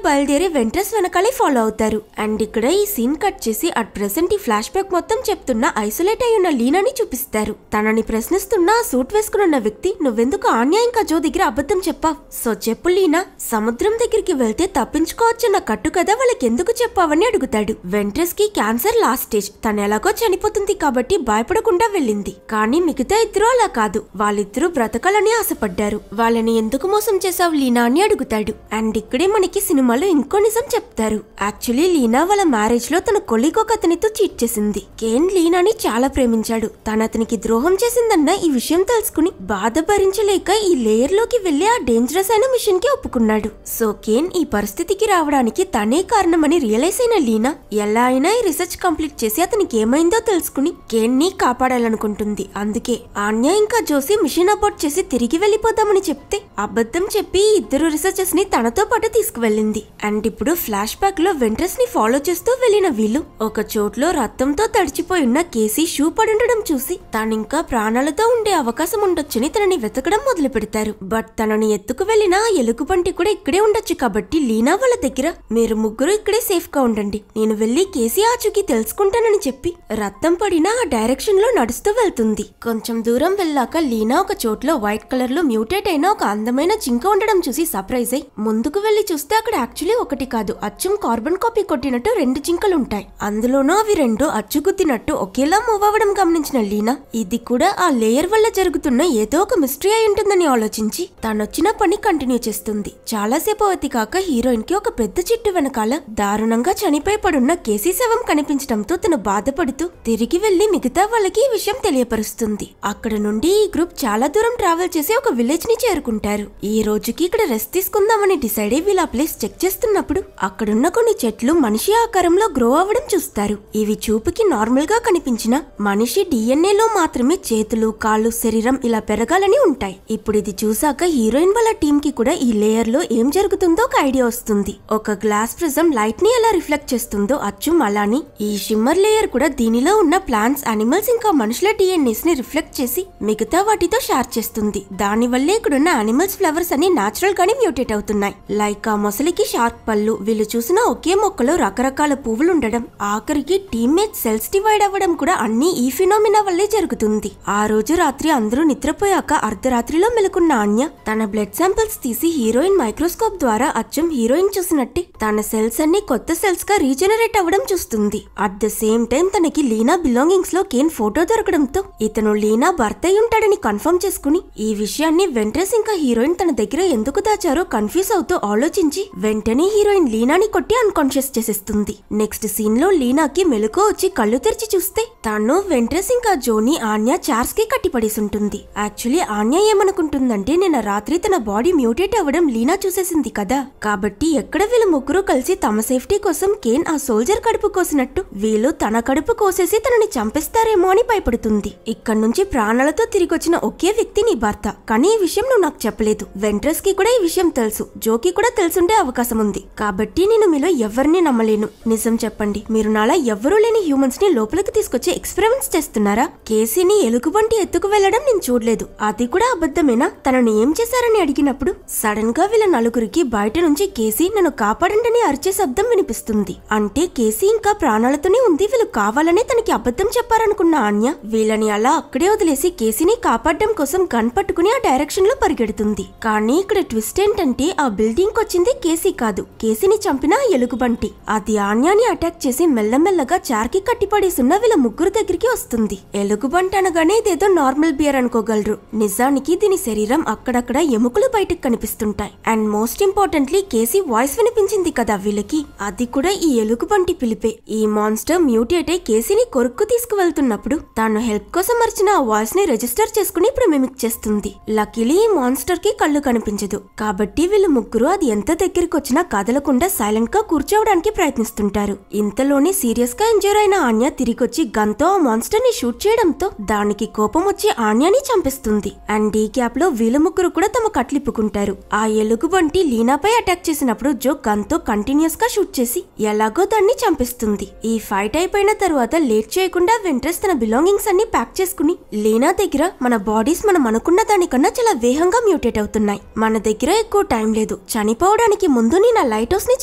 బయలుదేరి వెంట్రస్ వెనకాలే ఫాలో అవుతారు. అండ్ ఇక్కడ ఈ సీన్ కట్ చేసి అట్ ప్రెసెంట్ ఈ ఫ్లాష్ బ్యాక్ మొత్తం చెప్తున్న ఐసోలేట్ అయి ఉన్న లీనాని చూపిస్తారు. తనని ప్రశ్నిస్తున్న ఆ సూట్ వేసుకున్న వ్యక్తి నువ్వెందుకు ఆన్య ఇంకా జో దగ్గర అబద్ధం చెప్పావు? సో చెప్పు లీనా, సముద్రం దగ్గరికి వెళ్తే తప్పించుకోవచ్చన్న కట్టు కదా వాళ్ళకి ఎందుకు చెప్పావని అడుగుతాడు. వెంట్రస్ కి క్యాన్సర్ లాస్ట్ స్టేజ్, తను ఎలాగో చనిపోతుంది కాబట్టి భయపడకుండా వెళ్ళింది. కానీ మిగతా ఇద్దరు అలా కాదు, వాళ్ళిద్దరూ బ్రతకాలని ఆశపడ్డారు. వాళ్ళని ఎందుకు మోసం చేసావు లీనా అని అడుగుతాడు. అండ్ ఇక్కడే మనకి సినిమాలో ఇంకో నిజం చెప్తారు. యాక్చువల్లీ లీనా వాళ్ళ మ్యారేజ్ లో తన కొలీగ్ ఒక అతనితో చీట్ చేసింది. కేన్ లీనాని చాలా ప్రేమించాడు. తను అతనికి ద్రోహం చేసిందన్న ఈ విషయం తెలుసుకుని బాధ భరించలేక ఈ లేయర్ లోకి వెళ్లి ఆ డేంజరస్ అయిన మిషన్ కి ఒప్పుకున్నాడు. సో కేన్ ఈ పరిస్థితికి రావడానికి తనే కారణమని రియలైజ్ అయిన లీనా ఎలా అయినా ఈ రీసెర్చ్ కంప్లీట్ చేసి అతనికి ఏమైందో తెలుసుకుని కేన్ ని కాపాడాలనుకుంటుంది. అందుకే ఆన్య ఇంకా జోసి మిషన్ అబౌట్ చేసి తిరిగి వెళ్లిపోతామని చెప్తే అబద్ధం చెప్పి ఇద్దరు రీసెర్చర్స్ ని తనతో పాటు తీసుకువెళ్ళింది. అండ్ ఇప్పుడు ఫ్లాష్ బ్యాక్ లో వెంట్రస్ ని ఫాలో చేస్తూ వెళ్లిన వీళ్ళు ఒక చోట్లో రక్తంతో తడిచిపోయి ఉన్న కేసీ షూ పడుండడం చూసి తనింకా ప్రాణాలతో ఉండే అవకాశం ఉండొచ్చని తనని వెతకడం మొదలు పెడతారు. బట్ తనని ఎత్తుకు వెళ్లిన ఎలుగుబంటి కూడా ఇక్కడే ఉండొచ్చు కాబట్టి లీనా వాళ్ళ దగ్గర మీరు ముగ్గురు ఇక్కడే సేఫ్ గా ఉండండి, నేను వెళ్లి కేసీ ఆచూకీ తెలుసుకుంటానని చెప్పి రక్తం పడిన ఆ డైరెక్షన్ లో నడుస్తూ వెళ్తుంది. కొంచెం దూరం వెళ్ళాక లీనా ఒక చోట్లో వైట్ కలర్ లో మ్యూటేట్ అయిన ఒక అందమైన జింక ఉండడం చూసి సర్ప్రైజ్ అయి ముందుకు వెళ్లి చూస్తే అక్కడ యాక్చువల్లీ ఒకటి కాదు, అచ్చం కార్బన్ కాపీ కొట్టినట్టు 2 జింకలుంటాయి. అందులోనూ అవి 2 అచ్చుగుద్దినట్టు ఒకేలా మూవ్ అవ్వడం గమనించిన లీనా ఇది కూడా ఆ లేయర్ వల్ల జరుగుతున్న ఏదో ఒక మిస్టరీ అయి ఉంటుందని ఆలోచించి తనొచ్చిన పని కంటిన్యూ చేస్తుంది. చాలాసేపు వెతికాక హీరోయిన్ కి ఒక పెద్ద చెట్టు వెనకాల దారుణంగా చనిపోయి పడున్న కేసీ శవం కనిపించడంతో తను బాధపడుతూ తిరిగి వెళ్లి మిగతా వాళ్ళకి ఈ విషయం తెలియపరుస్తుంది. అక్కడ నుండి ఈ గ్రూప్ చాలా దూరం ట్రావెల్ చేసి ఒక విలేజ్ ని చేరుకుంటారు. ఈ రోజుకి ఇక్కడ రెస్ట్ తీసుకుందామని డిసైడ్ అయ్యి వీళ్ళ ప్లేస్ చెక్ చేస్తున్నప్పుడు అక్కడున్న కొన్ని చెట్లు మనిషి ఆకారంలో గ్రో అవ్వడం చూస్తారు. ఇవి చూపుకి నార్మల్ గా కనిపించిన మనిషి DNA లో మాత్రమే చేతులు, కాళ్ళు, శరీరం ఇలా పెరగాలని ఉంటాయి. ఇప్పుడు ఇది చూసాక హీరోయిన్ వాళ్ళ టీమ్ కి కూడా ఈ లేయర్ లో ఏం జరుగుతుందో ఒక ఐడియా వస్తుంది. ఒక గ్లాస్ ప్రిజం లైట్ ని ఎలా రిఫ్లెక్ట్ చేస్తుందో అచ్చం అలాని ఈ షిమ్మర్ లేయర్ కూడా దీనిలో ఉన్న ప్లాంట్స్, అనిమల్స్ ఇంకా మనుషుల DNAs ని రిఫ్లెక్ట్ చేసి మిగతా వాటితో షేర్ చేస్తుంది. దాని వల్లే ఇక్కడున్న అనిమల్స్ ఫ్లవర్స్ అన్ని నాచురల్ గానే మ్యూటేట్ అవుతున్నాయి. లైక్ ఆ మొసలికి షార్క్ పళ్ళు, వీళ్ళు చూసిన ఒకే మొక్కలో రకరకాల పువ్వులు ఉండడం, ఆఖరికి టీమ్మేట్ సెల్స్ డివైడ్ అవ్వడం కూడా అన్ని ఈ ఫినామినా వల్లే జరుగుతుంది. ఆ రోజు రాత్రి అందరూ నిద్రపోయాక అర్ధరాత్రిలో మెలుకున్న ఆన్య తన బ్లడ్ శాంపిల్స్ తీసి హీరోయిన్ మైక్రోస్కోప్ ద్వారా అచ్చం హీరోయిన్ చూసినట్టే తన సెల్స్ అన్ని కొత్త సెల్స్ గా రీజనరేట్ అవ్వడం చూస్తుంది. అట్ ద సేమ్ టైం తనకి లీనా బిలాంగింగ్స్ లో కేన్ ఫోటో దొరకడంతో ఇతను లీనా భర్త అయి ఉంటాడని కన్ఫర్మ్ చేసుకుని ఈ విషయాన్ని వెంట్రస్ ఇంకా హీరోయిన్ తన దగ్గర ఎందుకు దాచారో కన్ఫ్యూజ్ అవుతూ ఆలోచించి వెంటనే హీరోయిన్ లీనాని కొట్టి అన్కాన్షియస్ చేసేస్తుంది. నెక్స్ట్ సీన్ లో లీనాకి మెలకువ వచ్చి కళ్ళు తెరిచి చూస్తే తను వెంట్రస్ ఇంకా జోని ఆన్య చార్స్ కి కట్టిపడేసి ఉంటుంది. యాక్చువల్లీ ఆన్య ఏమనుకుంటుందంటే నిన్న రాత్రి తన బాడీ మ్యూటేట్ అవ్వడం లీనా చూసేసింది కదా, కాబట్టి ఎక్కడ వీళ్ళు ముగ్గురు కలిసి తమ సేఫ్టీ కోసం కేన్ ఆ సోల్జర్ కడుపు కోసినట్టు వీళ్ళు తన కడుపు కోసేసి తనని చంపేస్తారేమో అని భయపడుతుంది. ఇక్కడ నుంచి ప్రాణాలతో తిరిగి వచ్చిన ఒకే వ్యక్తి నీ భర్త, కానీ ఈ విషయం నువ్వు నాకు చెప్పలేదు. వెంట్రస్ కి కూడా ఈ విషయం తెలుసు, జోకి కూడా తెలుసుండే అవకాశం ఉంది. కాబట్టి నేను మీలో ఎవరిని నమ్మలేను. నిజం చెప్పండి, మీరు నాలా ఎవ్వరూ లేని హ్యూమన్స్ ని లోపలికి తీసుకొచ్చి ఎక్స్పెరిమెంట్స్ చేస్తున్నారా? కేసీని ఎలుగుబంటి ఎత్తుకు వెళ్లడం నేను చూడలేదు, అది కూడా అబద్ధమేనా? తనని ఏం చేశారని అడిగినప్పుడు సడన్ గా వీళ్ళ నలుగురికి బయట నుంచి కేసీ నన్ను కాపాడండి అరిచే శబ్దం వినిపిస్తుంది. అంటే కేసీ ఇంకా ప్రాణాలతోనే ఉంది, వీళ్ళు కావాలనే తనకి అబద్ధం చెప్పారనుకున్న ఆన్య వీళ్ళని అలా అక్కడే వదిలేసి కేసీని కాపాడడం కోసం గన్ పట్టుకుని ఆ డైరెక్షన్ లో పరిగెడుతుంది. కానీ ఇక్కడ ట్విస్ట్ ఏంటంటే ఆ బిల్డింగ్ వచ్చింది కేసీ కాదు, కేసీని చంపిన ఎలుగుబంటి. అది ఆన్యాని అటాక్ చేసి మెల్లమెల్లగా చార్కి కట్టిపడేసున్న వీళ్ళ ముగ్గురు దగ్గరికి వస్తుంది. ఎలుగుబంటి అనగానే ఇదేదో నార్మల్ బియర్ అనుకోగలరు, నిజానికి దీని శరీరం అక్కడక్కడ ఎముకలు బయటకు కనిపిస్తుంటాయి. And most importantly KC voice వినిపించింది కదా వీళ్ళకి, అది కూడా ఈ ఎలుగుబంటి పిలిపే. ఈ మాన్స్టర్ మ్యూటేట్ అయి కేసీని కొరుక్కు తీసుకువెళ్తున్నప్పుడు తాను హెల్ప్ కోసం మర్చిన ఆ వాయిస్ ని రిజిస్టర్ చేసుకుని ఇప్పుడు మిమిక్ చేస్తుంది. లక్కీలీ ఈ మాన్స్టర్ కి కళ్ళు కనిపించదు కాబట్టి వీళ్ళు ముగ్గురు అది ఎంత దగ్గరికి వచ్చినా కదలకుండా సైలెంట్ గా కూర్చోవడానికి ప్రయత్నిస్తుంటారు. ఇంతలోనే సీరియస్ గా ఇంజూర్ అయిన ఆన్య తిరిగొచ్చి గన్ తో ఆ మాన్స్టర్ ని షూట్ చేయడంతో దానికి కోపం వచ్చి ఆన్యాని చంపిస్తుంది. అండ్ ఈ గ్యాప్ లో వీళ్ళ ముగ్గురు కూడా తమ కట్లిప్పుకుంటారు. ఆ ఎలుగుబంటి లీనాపై అటాక్ చేసినప్పుడు జో గన్ తో కంటిన్యూస్ గా షూట్ చేసి ఎలాగో దాన్ని చంపిస్తుంది. ఈ ఫైట్ అయిపోయిన తర్వాత లేట్ చేయకుండా వెంట్రెస్ తన బిలాంగింగ్స్ అన్ని ప్యాక్ చేసుకుని లీనా దగ్గర మన బాడీస్ మనం అనుకున్న దానికన్నా చాలా వేగంగా మ్యూటేట్ అవుతున్నాయి, మన దగ్గర ఎక్కువ టైం లేదు, చనిపోవడానికి ముందు నేను ఆ లైట్ హౌస్ ని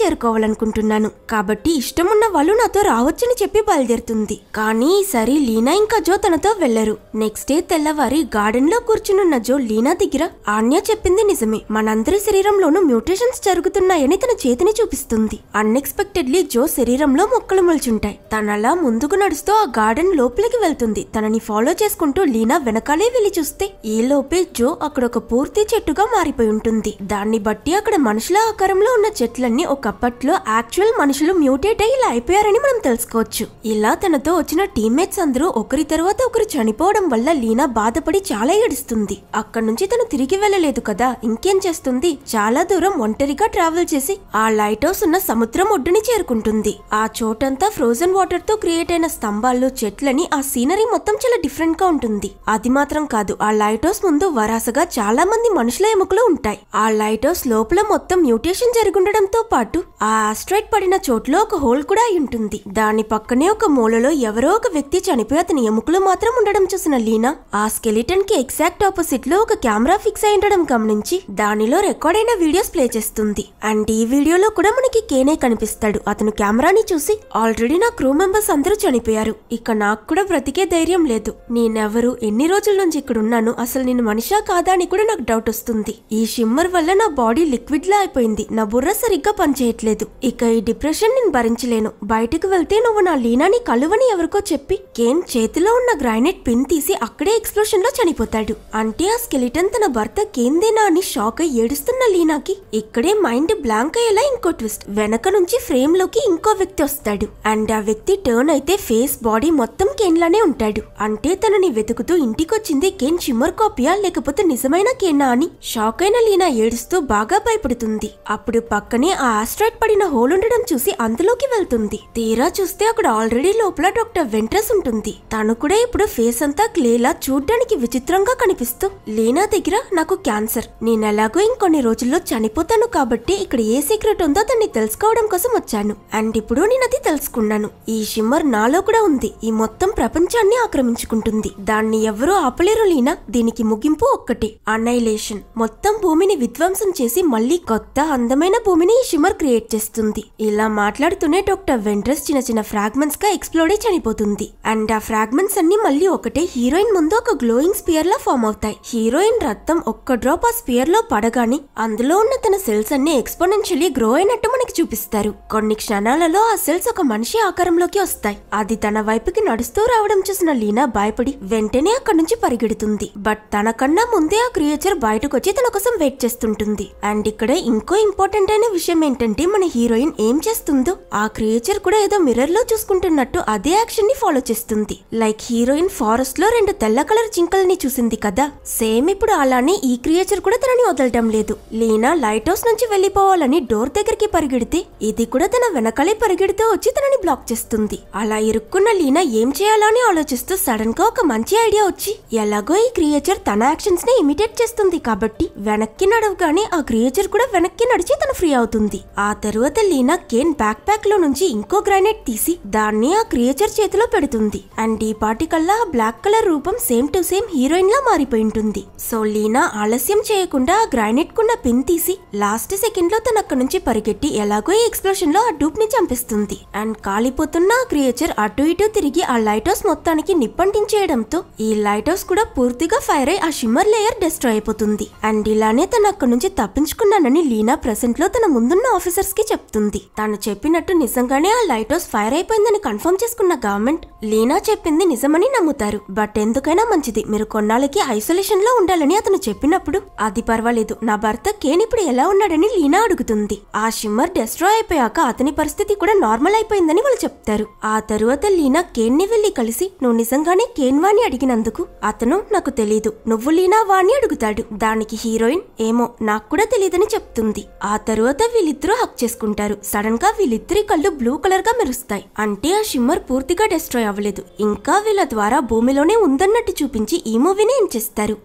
చేరుకోవాలనుకుంటున్నాను, కాబట్టి ఇష్టం ఉన్న వాళ్ళు నాతో రావచ్చని చెప్పి బయలుదేరుతుంది. కానీ ఈసారి లీనా ఇంకా జో తనతో వెళ్లరు. నెక్స్ట్ డే తెల్లవారి గార్డెన్ లో కూర్చునున్న జో లీనా దగ్గర ఆన్య చెప్పింది నిజమే, మనందరి శరీరంలోనూ మ్యూటేషన్స్ జరుగుతున్నాయని తన చేతిని చూపిస్తుంది. అన్ఎక్స్పెక్టెడ్లీ జో శరీరంలో మొక్కలు మొలుచుంటాయి. తనలా ముందుకు నడుస్తూ ఆ గార్డెన్ లోపలికి వెళ్తుంది. తనని ఫాలో చేసుకుంటూ లీనా వెనకాలే వెళ్లి చూస్తే ఈ లోపే జో అక్కడ ఒక పూర్తి చెట్టుగా మారిపోయి ఉంటుంది. దాన్ని బట్టి అక్కడ మనుషుల ఆకారంలో ఉన్న చెట్లన్నీ ఒకప్పట్లో యాక్చువల్ మనుషులు మ్యూటేట్ అయ్యి ఇలా అయిపోయారని మనం తెలుసుకోవచ్చు. ఇలా తనతో వచ్చిన టీమ్మేట్స్ అందరూ ఒకరి తర్వాత ఒకరు చనిపోవడం వల్ల లీనా బాధపడి చాలా ఏడుస్తుంది. అక్కడ నుంచి తను తిరిగి వెళ్ళలేదు కదా, ఇంకేం చేస్తుంది, చాలా దూరం ఒంటరిగా ట్రావెల్ చేసి ఆ లైట్ హౌస్ ఉన్న సముద్రం ఒడ్డుని చేరుకుంటుంది. ఆ చోటంతా ఫ్రోజన్ వాటర్ తో క్రియేట్ అయిన స్తంభాలు, చెట్లని, ఆ సీనరీ మొత్తం చాలా డిఫరెంట్ గా ఉంటుంది. అది మాత్రం కాదు, ఆ లైట్ హౌస్ ముందు వరాసగా చాలా మంది మనుషుల ఎముకలు ఉంటాయి. ఆ లైట్ హౌస్ లోపల మొత్తం మ్యూటేషన్ జరిగుండడంతో పాటు ఆ ఆస్ట్రాయిడ్ పడిన చోట్లో ఒక హోల్ కూడా అయి ఉంటుంది. దాని పక్కనే ఒక మూలలో ఎవరో ఒక వ్యక్తి చనిపోయి అతని ఎముకలు మాత్రం ఉండడం చూసిన లీనా ఆ స్కెలిటన్ కి ఎగ్జాక్ట్ ఆపోజిట్ లో ఒక కెమెరా ఫిక్స్ అయి ఉండడం గమనించి దానిలో రికార్డ్ అయిన వీడియోస్ ప్లే చేస్తుంది. అండ్ ఈ వీడియోలో కూడా మనకి కేనే కనిపిస్తాడు. అతను కెమెరాని చూసి ఆల్రెడీ నా క్రూ మెంబర్స్ అందరూ చనిపోయారు, ఇక నాకు కూడా బ్రతికే ధైర్యం లేదు, నేనెవరు, ఎన్ని రోజుల నుంచి ఇక్కడ ఉన్నాను, అసలు నేను మనిషా కాదా అని కూడా నాకు డౌట్ వస్తుంది. ఈ షిమ్మర్ వల్ల నా బాడీ లిక్విడ్ లా అయిపోయింది, నా బుర్ర సరిగ్గా పనిచేయట్లేదు, ఇక ఈ డిప్రెషన్ నేను భరించలేను, బయటకు వెళ్తే నువ్వు నా లీనాని కలువని ఎవరికో చెప్పి కేన్ చేతిలో ఉన్న గ్రానైట్ పిన్ తీసి అక్కడే ఎక్స్ప్లోషన్ లో చనిపోతాడు. అంటే ఆ స్కెలిటన్ తన భర్త కేందేనా అని షాక్ అయి ఏడుస్తున్న లీనాకి ఇక్కడే మైండ్ బ్లాంక్ అయ్యేలా ఇంకో ట్విస్ట్, వెనక నుంచి ఫ్రేమ్ లోకి ఇంకో వ్యక్తి వస్తాడు. అండ్ ఆ వ్యక్తి టర్న్ అయితే ఫేస్, బాడీ మొత్తం కేన్ లానే ఉంటాడు. అంటే తనని వెతుకుతూ ఇంటికొచ్చింది కేన్ షిమ్మర్ కాపీయా లేకపోతే నిజమైన కేనా అని షాక్ అయిన లీనా ఏడుస్తూ బాగా భయపడుతుంది. అప్పుడు పక్కనే ఆ ఆస్ట్రాయిడ్ పడిన హోల్ ఉండడం చూసి అందులోకి వెళ్తుంది. తీరా చూస్తే అక్కడ ఆల్రెడీ లోపల డాక్టర్ వెంట్రెస్ ఉంటుంది. తను కూడా ఇప్పుడు ఫేస్ అంతా క్లేలా చూడ్డానికి విచిత్రంగా కనిపిస్తూ లీనా దగ్గర నాకు క్యాన్సర్, నేనెలాగో ఇంకొన్ని రోజుల్లో చనిపోతాను కాబట్టి ఇక్కడ ఏ సీక్రెట్ ఉందో దాన్ని తెలుసుకోవడం కోసం వచ్చాను. అండ్ ఇప్పుడు నేను అది తెలుసుకున్నాను, ఈ షిమ్మర్ నాలో కూడా ఉంది, ఈ మొత్తం ప్రపంచాన్ని ఆక్రమించుకుంటుంది, దాన్ని ఎవరూ ఆపలేరు లీనా, దీనికి ముగింపు ఒక్కటే, అన్నైలేషన్, మొత్తం భూమిని విధ్వంసం చేసి మళ్ళీ కొత్త అందమైన భూమిని ఈ షిమ్మర్ క్రియేట్ చేస్తుంది. ఇలా మాట్లాడుతూనే డాక్టర్ వెంట్రెస్ చిన్న చిన్న ఫ్రాగ్మెంట్స్ గా ఎక్స్ప్లోడ్ అయి చనిపోతుంది. అండ్ ఆ ఫ్రాగ్మెంట్స్ అన్ని మళ్ళీ ఒకటే హీరోయిన్ ముందు ఒక గ్లోయింగ్ స్పియర్ లా ఫామ్ అవుతాయి. హీరోయిన్ రక్తం ఒక్క డ్రాప్ ఆ స్పియర్ లో పడగానే అందులో ఉన్న తన సెల్స్ అన్ని ఎక్స్పోనెన్షియలీ గ్రో అయినట్టు మనకి చూపిస్తారు. కొన్ని క్షణాలలో ఆ సెల్స్ ఒక మనిషి ఆకారంలోకి వస్తాయి. అది తన వైపుకి నడుస్తూ రావడం చూసిన లీనా భయపడి వెంటనే అక్కడి నుంచి పరిగెడుతుంది. బట్ తనకన్నా ముందే ఆ క్రియేచర్ బయటకు వచ్చి తన కోసం వెయిట్ చేస్తుంటుంది. అండ్ ఇక్కడ ఇంకో ఇంపార్టెంట్ అయిన విషయం ఏంటంటే మన హీరోయిన్ ఏం చేస్తుందో ఆ క్రియేచర్ కూడా ఏదో మిర్రర్ లో చూసుకుంటున్నట్టు అదే యాక్షన్ ని ఫాలో చేస్తుంది. లైక్ హీరోయిన్ ఫారెస్ట్ లో 2 తెల్ల కలర్ జింకల్ని చూసింది కదా, సేమ్ ఇప్పుడు అలానే ఈ క్రియేచర్ కూడా తనని వదలటం లేదు. లీనా లైట్ హౌస్ నుంచి వెళ్లిపోవాలని డోర్ దగ్గరికి పరిగెడితే ఇది కూడా తన వెనకాలే పరిగెడుతూ వచ్చి తనని బ్లాక్ చేస్తుంది. అలా ఇరుక్కున్న లీనా ఏం చేయాలని ఆలోచిస్తూ సడన్ గా ఒక మంచి ఐడియా వచ్చి ఎలాగో ఈ క్రియేచర్ తన యాక్షన్స్ ని ఇమిటేట్ చేస్తుంది కాబట్టి వెనక్కి నడవగానే ఆ క్రియేచర్ కూడా వెనక్కి నడిచి తను ఫ్రీ అవుతుంది. ఆ తరువాత లీనా కేన్ బ్యాక్ ప్యాక్ లో నుంచి ఇంకో గ్రానైట్ తీసి దాన్ని ఆ క్రియేచర్ చేతిలో పెడుతుంది. అండ్ ఈ పాటికల్లా ఆ బ్లాక్ కలర్ రూపం సేమ్ టు సేమ్ హీరోయిన్ లా మారిపోయి ఉంటుంది. సో లీనా ఆ ఆలస్యం చేయకుండా ఆ గ్రానైట్ కున్న పిన్ తీసి లాస్ట్ సెకండ్ లో తన అక్కడి నుంచి పరిగెట్టి ఎలాగో ఈ ఎక్స్ప్లోషన్ లో ఆ డూప్ ని చంపిస్తుంది. అండ్ కాలిపోతున్న ఆ క్రియేచర్ అటు ఇటు తిరిగి ఆ లైట్ హౌస్ మొత్తానికి నిప్పంటించేయడంతో ఈ లైట్ హౌస్ కూడా పూర్తిగా ఫైర్ అయి ఆ షిమ్మర్ లేయర్ డిస్ట్రాయ్ అయిపోతుంది. అండ్ ఇలానే తన అక్కడి నుంచి తప్పించుకున్నానని లీనా ప్రెసెంట్ లో తన ముందున్న ఆఫీసర్స్ కి చెప్తుంది. తాను చెప్పినట్టు నిజంగానే ఆ లైట్ హౌస్ ఫైర్ అయిపోయిందని కన్ఫర్మ్ చేసుకున్న గవర్నమెంట్ లీనా చెప్పింది నిజమని నమ్ముతారు. బట్ ఎందుకైనా మంచిది, మీరు కొన్నాళ్ళకి ఐసోలేషన్ లో ఉండాలని అతను చెప్పినప్పుడు అది పర్వాలేదు, నా భర్త కేన్ ఇప్పుడు ఎలా ఉన్నాడని లీనా అడుగుతుంది. ఆ షిమ్మర్ డిస్ట్రాయ్ అయిపోయాక అతని పరిస్థితి కూడా నార్మల్ అయిపోయిందని వాళ్ళు చెప్తారు. ఆ తరువాత లీనా కేన్ ని వెళ్లి కలిసి నువ్వు నిజంగానే కేన్ వాణ్ణి అడిగినందుకు అతను నాకు తెలీదు, నువ్వు లీనా వాణ్ణి అడుగుతాడు. దానికి హీరోయిన్ ఏమో నాకు కూడా తెలియదని చెప్తుంది. ఆ తరువాత వీళ్ళిద్దరూ హక్ చేసుకుంటారు. సడన్ గా వీళ్ళిద్దరి కళ్ళు బ్లూ కలర్ గా మెరుస్తాయి. అంటే ఆ షిమ్మర్ పూర్తిగా డిస్ట్రాయ్ అవ్వలేదు, ఇంకా వీళ్ళ ద్వారా భూమిలోనే ఉందన్నట్టు చూపించి ఈ మూవీని ఎండ్ చేస్తారు.